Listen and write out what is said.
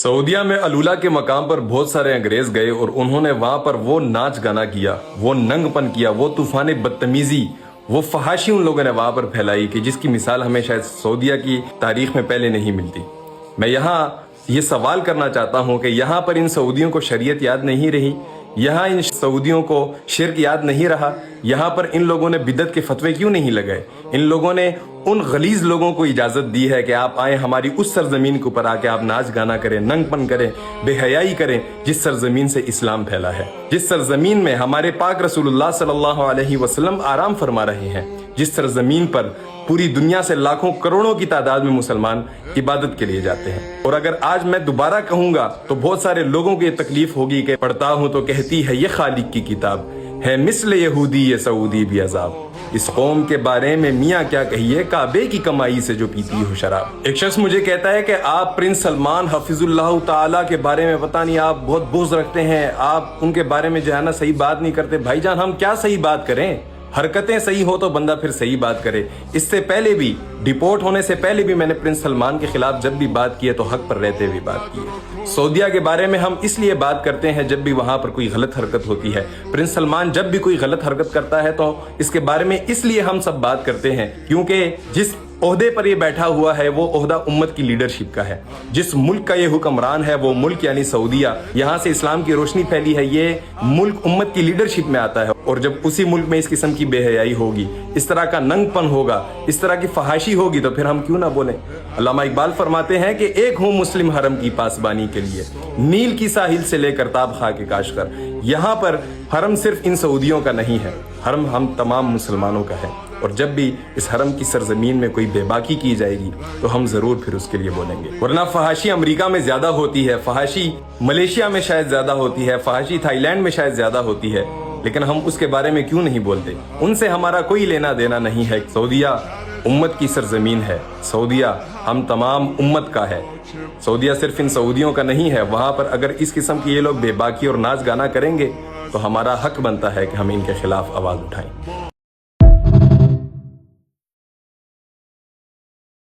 सऊदीया में अलूला के मकाम पर बहुत सारे अंग्रेज गए और उन्होंने वहां पर वो नाच गाना किया, वो नंगपन किया, वो तूफान बदतमीजी, वो फहाशी उन लोगों ने वहां पर फैलाई कि जिसकी मिसाल हमें शायद सऊदीया की तारीख में पहले नहीं मिलती। मैं यहाँ ये सवाल करना चाहता हूँ कि यहाँ पर इन सऊदियों को शरीयत याद नहीं रही, यहाँ इन सऊदियों को शिर्क याद नहीं रहा, यहाँ पर इन लोगों ने बिदत के फतवे क्यों नहीं लगाए? इन लोगों ने उन गलीज लोगों को इजाजत दी है कि आप आए हमारी उस सरजमीन के ऊपर आके आप नाच गाना करें, नंगपन करें, बेहयाई करें, जिस सरजमीन से इस्लाम फैला है, जिस सरजमीन में हमारे पाक रसूलुल्लाह सल्लल्लाहु अलैहि वसल्लम आराम फरमा रहे हैं, जिस सरजमीन पर पूरी दुनिया से लाखों करोड़ों की तादाद में मुसलमान इबादत के लिए जाते हैं। और अगर आज मैं दोबारा कहूंगा तो बहुत सारे लोगों को ये तकलीफ होगी कि पढ़ता हूं तो कहती है ये खालिक की किताब है, मिस्ल यहूदी ये सऊदी भी अजाब। इस कौम के बारे में मियाँ क्या कहिए, काबे की कमाई से जो पीती हो शराब। एक शख्स मुझे कहता है कि आप प्रिंस सलमान हफिजुल्लाह ताला के बारे में पता नहीं आप बहुत बोझ रखते हैं, आप उनके बारे में जो है ना सही बात नहीं करते। भाईजान हम क्या सही बात करें? हरकतें सही हो तो बंदा फिर सही बात करे। इससे पहले भी डिपोर्ट होने से पहले भी मैंने प्रिंस सलमान के खिलाफ जब भी बात की है तो हक पर रहते हुए बात की है। सऊदीया के बारे में हम इसलिए बात करते हैं जब भी वहां पर कोई गलत हरकत होती है। प्रिंस सलमान जब भी कोई गलत हरकत करता है तो इसके बारे में इसलिए हम सब बात करते हैं क्योंकि जिस ओहदे पर ये बैठा हुआ है वो ओहदा उम्मत की लीडरशिप का है। जिस मुल्क का ये हुक्मरान है वो मुल्क यानी सऊदीया, यहाँ से इस्लाम की रोशनी फैली है, ये मुल्क उम्मत की लीडरशिप में आता है। और जब उसी मुल्क में इस किस्म की बेहयाई होगी, इस तरह का नंगपन होगा, इस तरह की फहाशी होगी तो फिर हम क्यों ना बोलें। अल्लामा इकबाल फरमाते हैं कि एक हूँ मुस्लिम हरम की पासबानी के लिए, नील की साहिल से लेकर ताब खा के काशकर। यहाँ पर हरम सिर्फ इन सऊदियों का नहीं है, हरम हम तमाम मुसलमानों का है। और जब भी इस हरम की सरजमीन में कोई बेबाकी की जाएगी तो हम जरूर फिर उसके लिए बोलेंगे। वरना फहाशी अमेरिका में ज्यादा होती है, फहाशी मलेशिया में शायद ज्यादा होती है, फहाशी थाईलैंड में शायद ज्यादा होती है, लेकिन हम उसके बारे में क्यों नहीं बोलते? उनसे हमारा कोई लेना देना नहीं है। सऊदीया उम्मत की सरजमीन है, सऊदीया हम तमाम उम्मत का है। सऊदीया सिर्फ इन सऊदियों का नहीं है। वहां पर अगर इस किस्म के ये लोग बेबाकी और नाच गाना करेंगे तो हमारा हक बनता है कि हम इनके खिलाफ आवाज उठाएं।